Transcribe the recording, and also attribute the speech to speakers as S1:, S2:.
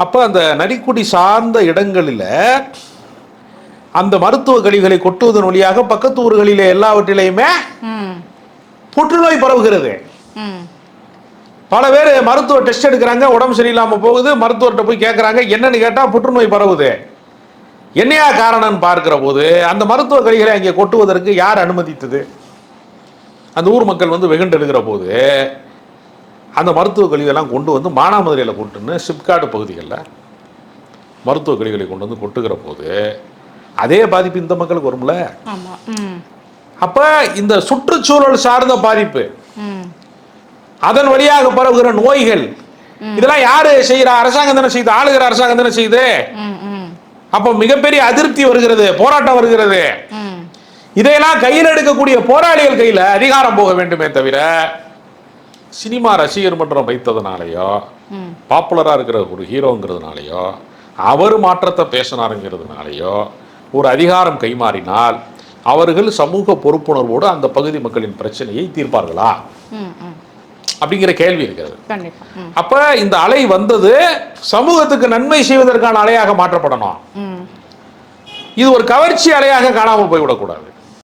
S1: அப்போ அந்த நரிக்குடி சார்ந்த இடங்களில் அந்த மருத்துவ கழிவுகளை கொட்டுவதன் வழியாக பக்கத்து ஊர்களிலே எல்லாவற்றிலையுமே புற்றுநோய் பரவுகிறது. பல பேர் மருத்துவ டெஸ்ட் எடுக்கிறாங்க, உடம்பு சரியில்லாமல் போகுது, மருத்துவர்கிட்ட போய் கேட்குறாங்க, என்னன்னு கேட்டால் புற்றுநோய் பரவுது. என்னையா காரணம்னு பார்க்கிற போது அந்த மருத்துவ கழிவுகளை அங்கே கொட்டுவதற்கு யார் அனுமதித்தது? அந்த ஊர் மக்கள் வந்து வெகுண்டெடுக்கிற போது அந்த மருத்துவ கழிவுகள்லாம் கொண்டு வந்து மானாமதுரையில் கொட்டுன்னு சிப்காடு பகுதிகளில் மருத்துவ கழிவுகளை கொண்டு வந்து கொட்டுகிற போது அதே பாதிப்பு இந்த மக்களுக்கு வரும்ல. அப்போ இந்த சுற்றுச்சூழல் சார்ந்த பாதிப்பு, அதன் வழியாக பரவுகிற நோய்கள், இதெல்லாம் யாரு செய்யற? அரசாங்கம் தானே செய்யுது, ஆளுகிற அரசாங்கம் தானே செய்யுது. அப்போ மிகப்பெரிய அதிருப்தி வருகிறது, போராட்டம் வருகிறது. இதையெல்லாம் கையில் எடுக்கக்கூடிய போராளிகள் கையில் அதிகாரம் போக வேண்டுமே தவிர சினிமா ரசிகர் மன்றம் வைத்ததுனாலையோ பாப்புலராக இருக்கிற ஒரு ஹீரோங்கிறதுனாலையோ அவர் மாற்றத்தை பேசினாருங்கிறதுனாலையோ ஒரு அதிகாரம் கைமாறினால் அவர்கள் சமூக பொறுப்புணர்வோடு அந்த பகுதி மக்களின் பிரச்சனையை தீர்ப்பார்களா அப்படிங்கிற கேள்வி இருக்கிறது. அப்ப இந்த அலை வந்தது சமூகத்துக்கு நன்மை செய்வதற்கான அலையாக மாற்றப்படணும். இது ஒரு கவர்ச்சி அலையாக காணாமல் போய்விடக்கூடாது.